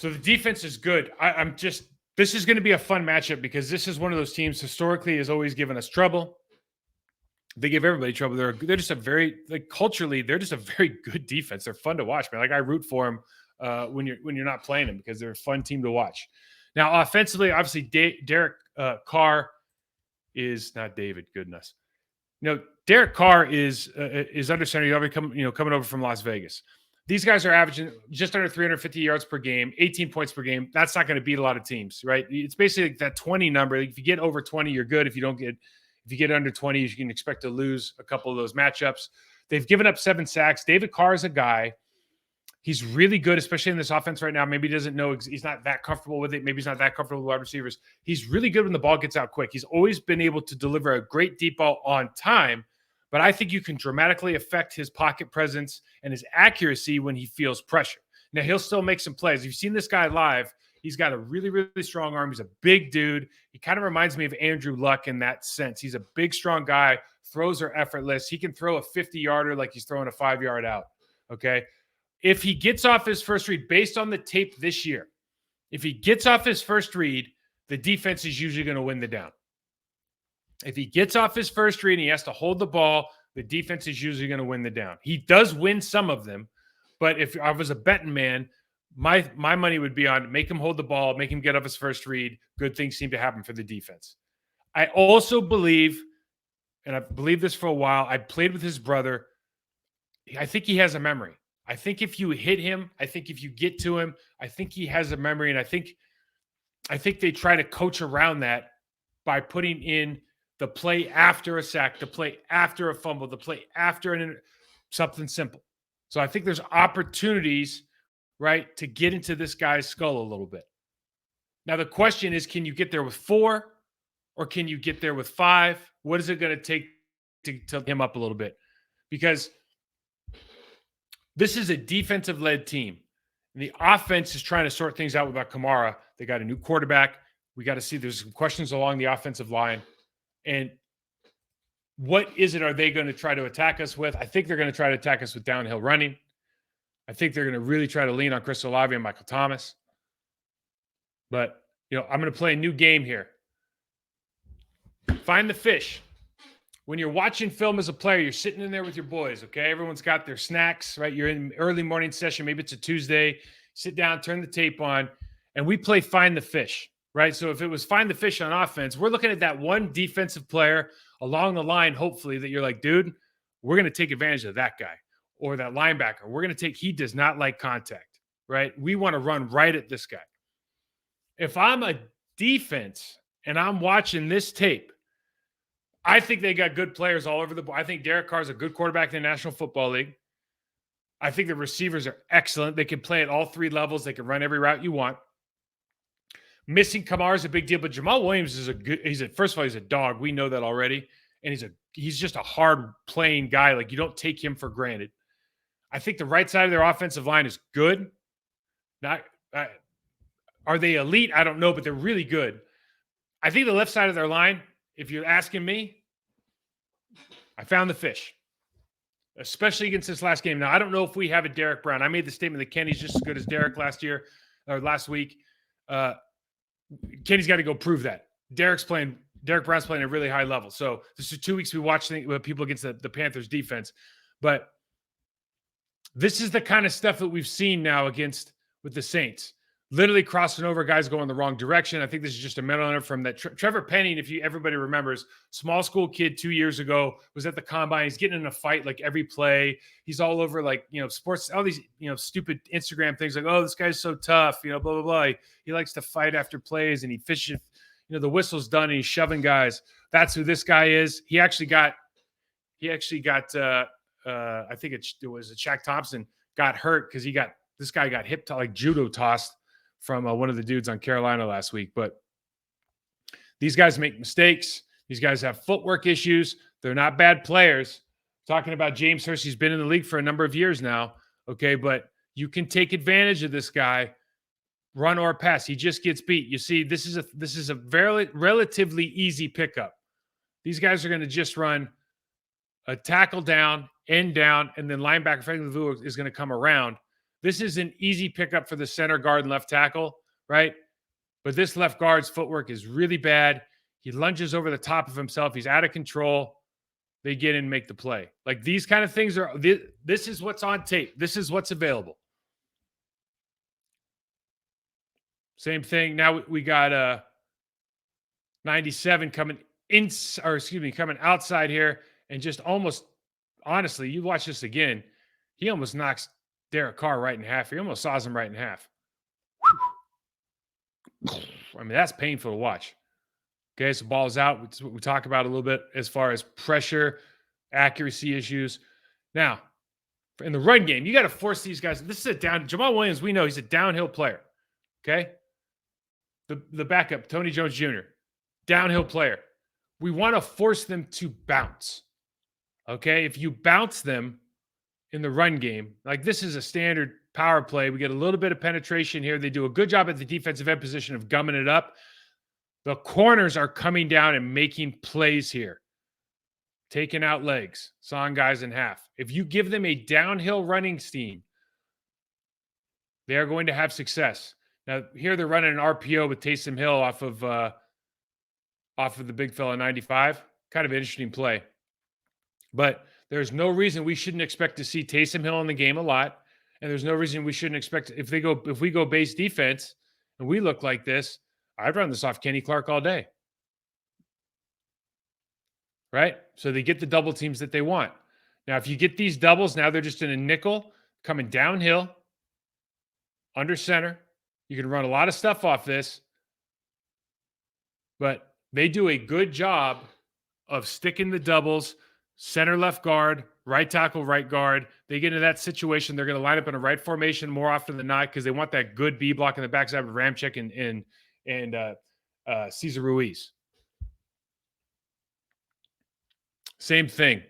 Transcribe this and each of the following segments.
So the defense is good. This is going to be a fun matchup because this is one of those teams historically has always given us trouble. They give everybody trouble. They're just a very culturally they're just a very good defense. They're fun to watch, man. Like I root for them when you're not playing them because they're a fun team to watch. Now offensively, obviously Derek Carr is not David. Goodness, Derek Carr is under center. He's already coming over from Las Vegas. These guys are averaging just under 350 yards per game, 18 points per game. That's not going to beat a lot of teams, right? It's basically like that 20 number. If you get over 20, you're good. If you get under 20, you can expect to lose a couple of those matchups. They've given up 7 sacks. David Carr is a guy. He's really good, especially in this offense right now. Maybe he doesn't know. He's not that comfortable with it. Maybe he's not that comfortable with wide receivers. He's really good when the ball gets out quick. He's always been able to deliver a great deep ball on time. But I think you can dramatically affect his pocket presence and his accuracy when he feels pressure. Now, he'll still make some plays. If you've seen this guy live, he's got a really, really strong arm. He's a big dude. He kind of reminds me of Andrew Luck in that sense. He's a big, strong guy. Throws are effortless. He can throw a 50-yarder like he's throwing a 5-yard out, okay? If he gets off his first read, based on the tape this year, if he gets off his first read, the defense is usually going to win the down. If he gets off his first read and he has to hold the ball, the defense is usually going to win the down. He does win some of them, but if I was a betting man, my money would be on make him hold the ball, make him get off his first read. Good things seem to happen for the defense. I also believe, and I've believed this for a while, I played with his brother. I think he has a memory. I think if you hit him, I think if you get to him, I think he has a memory, and I think they try to coach around that by putting in the play after a sack, the play after a fumble, the play after something simple. So I think there's opportunities, right, to get into this guy's skull a little bit. Now the question is, can you get there with 4 or can you get there with 5? What is it going to take to him up a little bit? Because this is a defensive-led team. And the offense is trying to sort things out without Kamara. They got a new quarterback. We got to see there's some questions along the offensive line. And what is it are they going to try to attack us with? I think they're going to try to attack us with downhill running. I think they're going to really try to lean on Chris Olave and Michael Thomas. But, I'm going to play a new game here. Find the fish. When you're watching film as a player, you're sitting in there with your boys, okay? Everyone's got their snacks, right? You're in early morning session. Maybe it's a Tuesday. Sit down, turn the tape on, and we play Find the Fish, right? So if it was Find the Fish on offense, we're looking at that one defensive player along the line, hopefully, that you're like, dude, we're going to take advantage of that guy or that linebacker. He does not like contact, right? We want to run right at this guy. If I'm a defense and I'm watching this tape, I think they got good players all over the board. I think Derek Carr is a good quarterback in the National Football League. I think the receivers are excellent. They can play at all 3 levels. They can run every route you want. Missing Kamara is a big deal, but Jamal Williams is first of all, he's a dog. We know that already. And he's just a hard playing guy. Like, you don't take him for granted. I think the right side of their offensive line is good. Are they elite? I don't know, but they're really good. I think the left side of their line, if you're asking me, I found the fish, especially against this last game. Now, I don't know if we have a Derek Brown. I made the statement that Kenny's just as good as Derek last week. Kenny's got to go prove that. Derek Brown's playing at a really high level. So this is 2 weeks we watched people against the Panthers defense. But this is the kind of stuff that we've seen now with the Saints. Literally crossing over, guys going the wrong direction. I think this is just a mental error from that. Trevor Penning, everybody remembers, small school kid 2 years ago, was at the combine. He's getting in a fight like every play. He's all over sports, all these stupid Instagram things like, oh, this guy's so tough, blah blah blah. He likes to fight after plays and he fishes. The whistle's done and he's shoving guys. That's who this guy is. He actually got. I think it was Shaq Thompson got hurt because this guy got hip to judo tossed from one of the dudes on Carolina last week. But these guys make mistakes. These guys have footwork issues. They're not bad players. Talking about James Hurst, he's been in the league for a number of years now. Okay, but you can take advantage of this guy, run or pass. He just gets beat. You see, this is a very relatively easy pickup. These guys are going to just run a tackle down, end down, and then linebacker Franklin Louis is going to come around. This is an easy pickup for the center guard and left tackle, right? But this left guard's footwork is really bad. He lunges over the top of himself. He's out of control. They get in and make the play. Like these kind of things are, this is what's on tape. This is what's available. Same thing. Now we got 97 coming in, or excuse me, coming outside here and just almost, honestly, you watch this again, he almost knocks Derek Carr right in half. He almost saws him right in half. I mean, that's painful to watch. Okay, so ball's out. We talk about a little bit as far as pressure, accuracy issues. Now, in the run game, you got to force these guys. This is a down. Jamal Williams, we know he's a downhill player. Okay, the backup, Tony Jones Jr., downhill player. We want to force them to bounce. Okay, if you bounce them in the run game, like this is a standard power play. We get a little bit of penetration here. They do a good job at the defensive end position of gumming it up. The corners are coming down and making plays here, taking out legs, sawing guys in half. If you give them a downhill running scheme, they are going to have success. Now, here they're running an RPO with Taysom Hill off of the big fella 95. Kind of an interesting play. But there's no reason we shouldn't expect to see Taysom Hill in the game a lot. And there's no reason we shouldn't expect, if we go base defense and we look like this, I'd run this off Kenny Clark all day. Right? So they get the double teams that they want. Now, if you get these doubles, now they're just in a nickel, coming downhill, under center. You can run a lot of stuff off this. But they do a good job of sticking the doubles, center left guard, right tackle, right guard. They get into that situation, they're going to line up in a right formation more often than not because they want that good B block in the backside with Ramczyk and Cesar Ruiz. Same thing.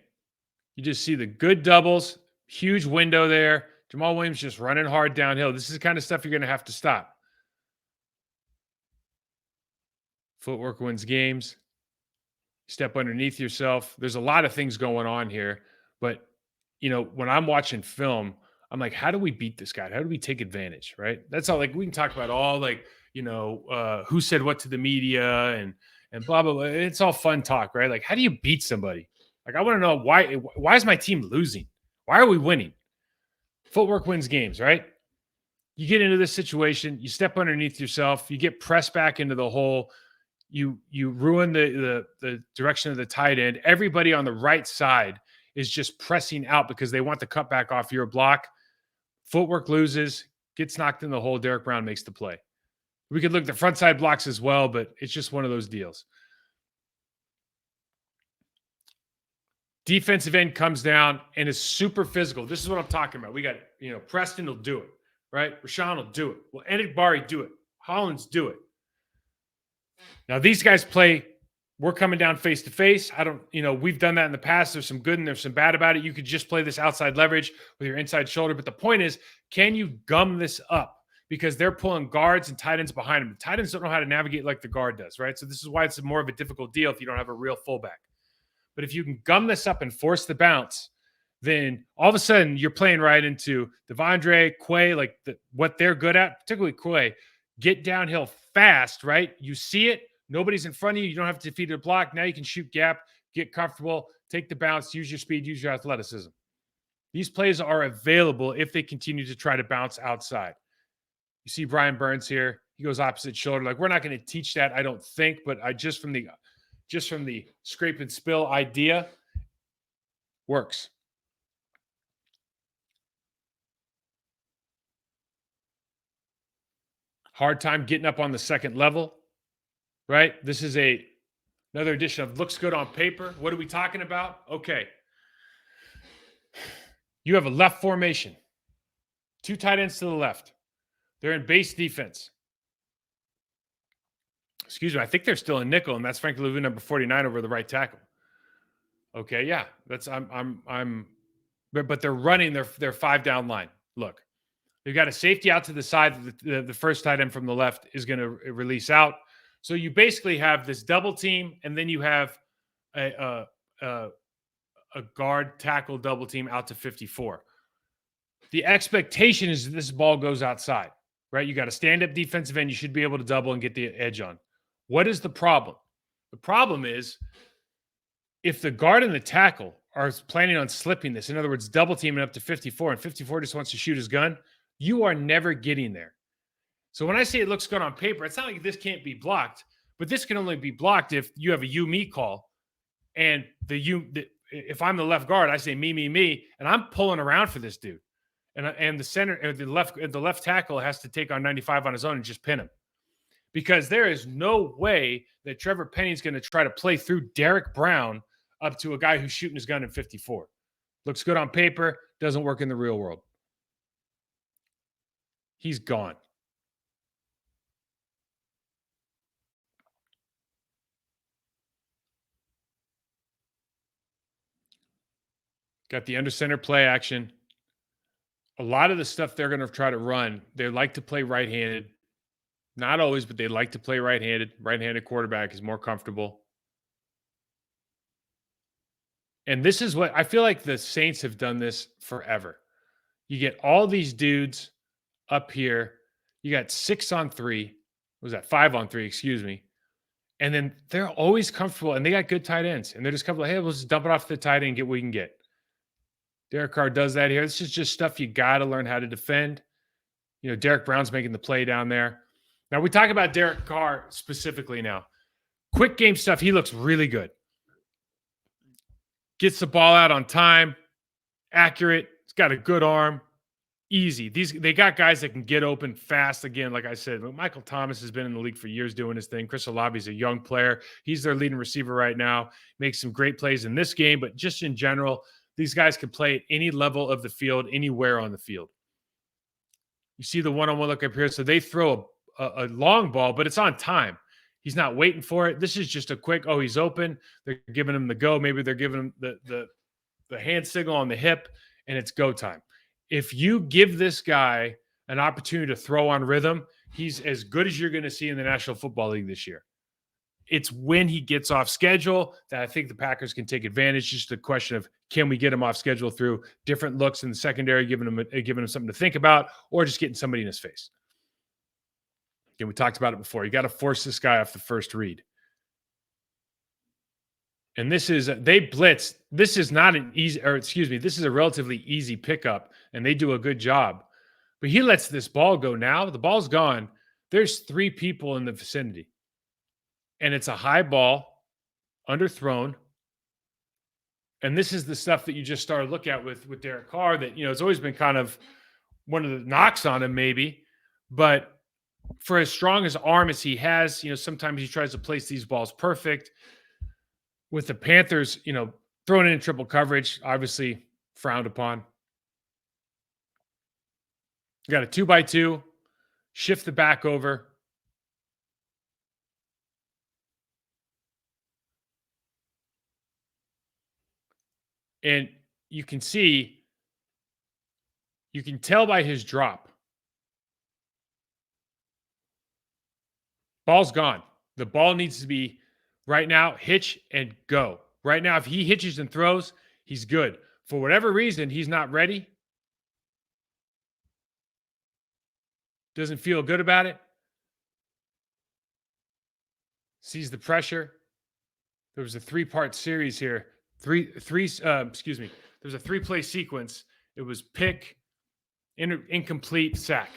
You just see the good doubles, huge window there. Jamal Williams just running hard downhill. This is the kind of stuff you're going to have to stop. Footwork wins games. Step underneath yourself. There's a lot of things going on here. But, you know, when I'm watching film, I'm like, how do we beat this guy? How do we take advantage, right? That's all. Like, we can talk about all, like, you know, who said what to the media and blah, blah, blah. It's all fun talk, right? Like, how do you beat somebody? Like, I want to know why is my team losing? Why are we winning? Footwork wins games, right? You get into this situation, you step underneath yourself, you get pressed back into the hole, you ruin the direction of the tight end. Everybody on the right side is just pressing out because they want the cutback off your block. Footwork loses, gets knocked in the hole. Derek Brown makes the play. We could look at the front side blocks as well, but it's just one of those deals. Defensive end comes down and is super physical. This is what I'm talking about. We got, you know, Preston will do it, right? Rashawn will do it. Well, Enikbari do it. Hollins do it. Now, these guys play, we're coming down face to face. We've done that in the past. There's some good and there's some bad about it. You could just play this outside leverage with your inside shoulder. But the point is, can you gum this up? Because they're pulling guards and tight ends behind them. The tight ends don't know how to navigate like the guard does, right? So this is why it's more of a difficult deal if you don't have a real fullback. But if you can gum this up and force the bounce, then all of a sudden you're playing right into Devondre, Quay, like what they're good at, particularly Quay. Get downhill fast, right? You see it. Nobody's in front of you. You don't have to defeat a block. Now you can shoot gap, get comfortable, take the bounce, use your speed, use your athleticism. These plays are available if they continue to try to bounce outside. You see Brian Burns here. He goes opposite shoulder. Like, we're not going to teach that, I don't think, but just from the scrape and spill idea, works. Hard time getting up on the second level, right? This is another edition of Looks Good on Paper. What are we talking about? Okay. You have a left formation. 2 tight ends to the left. They're in base defense. Excuse me, I think they're still in nickel, and that's Frank Louvu, number 49, over the right tackle. Okay, yeah, but they're running their 5 down line. Look, they've got a safety out to the side. The first tight end from the left is going to release out. So you basically have this double team, and then you have a guard tackle double team out to 54. the expectation is that this ball goes outside, right? You got a stand-up defensive end. You should be able to double and get the edge on. What is the problem? The problem is if the guard and the tackle are planning on slipping this, in other words, double teaming up to 54, and 54 just wants to shoot his gun, you are never getting there. So when I say it looks good on paper, it's not like this can't be blocked, but this can only be blocked if you have a you-me call. And if I'm the left guard, I say me, and I'm pulling around for this dude. And the center, or the left tackle has to take on 95 on his own and just pin him. Because there is no way that Trevor Penny's going to try to play through Derek Brown up to a guy who's shooting his gun in 54. Looks good on paper, doesn't work in the real world. He's gone. Got the under center play action. A lot of the stuff they're going to try to run, they like to play right-handed. Not always, but they like to play right-handed. Right-handed quarterback is more comfortable. And this is what I feel like the Saints have done this forever. You get all these dudes up here. You got 6-on-3. What was that? 5-on-3, excuse me. And then they're always comfortable, and they got good tight ends. And they're just comfortable. Hey, we'll just dump it off the tight end and get what we can get. Derek Carr does that here. This is just stuff you got to learn how to defend. You know, Derek Brown's making the play down there. Now, we talk about Derek Carr specifically now. Quick game stuff, he looks really good. Gets the ball out on time, accurate. He's got a good arm, easy. They got guys that can get open fast. Again, like I said, Michael Thomas has been in the league for years doing his thing. Chris Olave's a young player. He's their leading receiver right now. Makes some great plays in this game, but just in general, these guys can play at any level of the field, anywhere on the field. You see the one-on-one look up here. So they throw a long ball, but it's on time. He's not waiting for it. This is just a quick, oh, he's open. They're giving him the go. Maybe they're giving him the hand signal on the hip, and it's go time. If you give this guy an opportunity to throw on rhythm, he's as good as you're going to see in the National Football League this year. It's when he gets off schedule that I think the Packers can take advantage. Just a question of, can we get him off schedule through different looks in the secondary, giving him something to think about, or just getting somebody in his face. Again, we talked about it before. You got to force this guy off the first read. And they blitz. This is not an easy, or excuse me, this is a relatively easy pickup, and they do a good job. But he lets this ball go now. The ball's gone. There's 3 people in the vicinity. And it's a high ball, underthrown. And this is the stuff that you just started to look at with Derek Carr that, it's always been kind of one of the knocks on him maybe. But for as strong as arm as he has, sometimes he tries to place these balls perfect. With the Panthers, throwing in triple coverage, obviously frowned upon. You got a 2x2, shift the back over. And you can tell by his drop. Ball's gone. The ball needs to be right now, hitch and go. Right now, if he hitches and throws, he's good. For whatever reason, he's not ready. Doesn't feel good about it. Sees the pressure. There was a 3-part series here. There's a 3-play sequence. It was pick, incomplete, sack.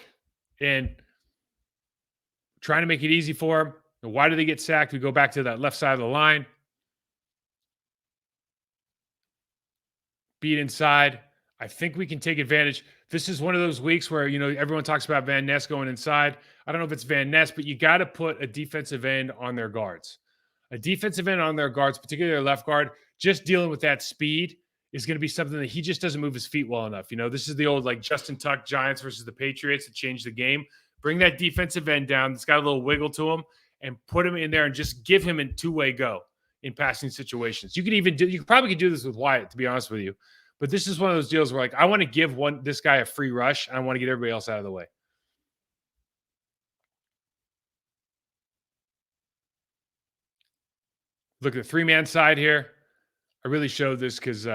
And trying to make it easy for him. And why do they get sacked? We go back to that left side of the line. Beat inside. I think we can take advantage. This is one of those weeks where, everyone talks about Van Ness going inside. I don't know if it's Van Ness, but you got to put a defensive end on their guards. A defensive end on their guards, particularly their left guard, just dealing with that speed is going to be something that he just doesn't move his feet well enough. This is the old Justin Tuck Giants versus the Patriots that changed the game. Bring that defensive end down. It's got a little wiggle to him and put him in there and just give him a 2-way go in passing situations. You probably could do this with Wyatt, to be honest with you. But this is one of those deals where I want to give this guy a free rush and I want to get everybody else out of the way. Look at the 3-man side here. I really showed this because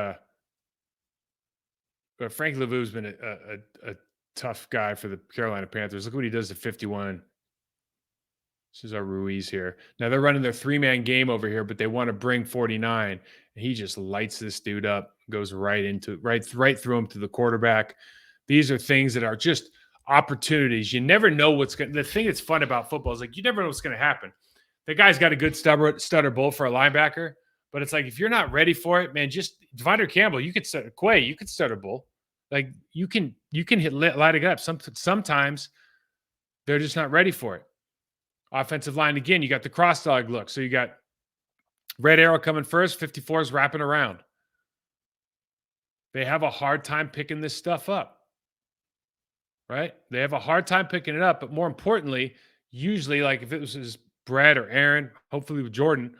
But Frank Lavue's been a tough guy for the Carolina Panthers. Look what he does at 51. This is our Ruiz here. Now they're running their 3-man game over here, but they want to bring 49. And he just lights this dude up, goes right through him to the quarterback. These are things that are just opportunities. You never know what's going to. The thing that's fun about football is like you never know what's going to happen. The guy's got a good stutter bull for a linebacker, but it's like if you're not ready for it, man, just Devondre Campbell, you could stutter Quay, you could stutter bull. Like you can light it up. Sometimes they're just not ready for it. Offensive line, again, you got the cross dog look. So you got red arrow coming first, 54 is wrapping around. They have a hard time picking this stuff up, right? They have a hard time picking it up. But more importantly, usually, like if it was Brett or Aaron, hopefully with Jordan,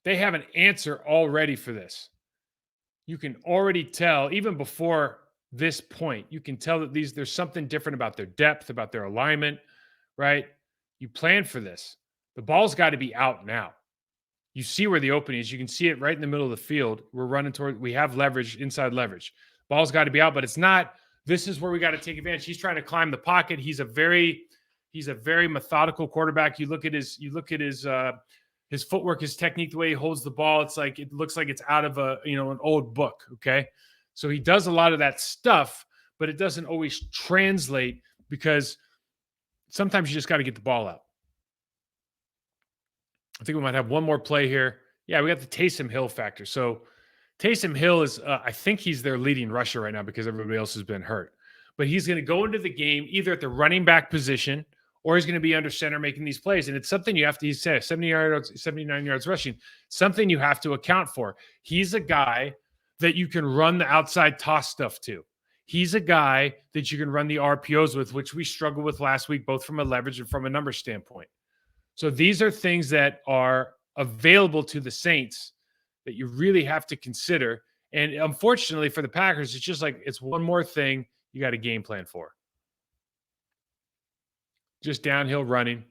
they have an answer already for this. You can already tell, even before this point, you can tell that there's something different about their depth, about their alignment, right? You plan for this. The ball's got to be out now. You see where the opening is. You can see it right in the middle of the field. We're running toward, we have leverage, inside leverage. Ball's got to be out, but it's not, this is where we got to take advantage. He's trying to climb the pocket. He's a very methodical quarterback. You look at his footwork, his technique, the way he holds the ball. It's like, it looks like it's out of an old book. Okay. So he does a lot of that stuff, but it doesn't always translate because sometimes you just got to get the ball out. I think we might have one more play here. Yeah, we got the Taysom Hill factor. So Taysom Hill is, I think he's their leading rusher right now because everybody else has been hurt. But he's going to go into the game either at the running back position or he's going to be under center making these plays. And it's something you have to, he said, 79 yards rushing, something you have to account for. He's a guy that you can run the outside toss stuff to. He's a guy that you can run the RPOs with, which we struggled with last week, both from a leverage and from a number standpoint. So these are things that are available to the Saints that you really have to consider. And unfortunately for the Packers, it's just like it's one more thing you got a game plan for. Just downhill running.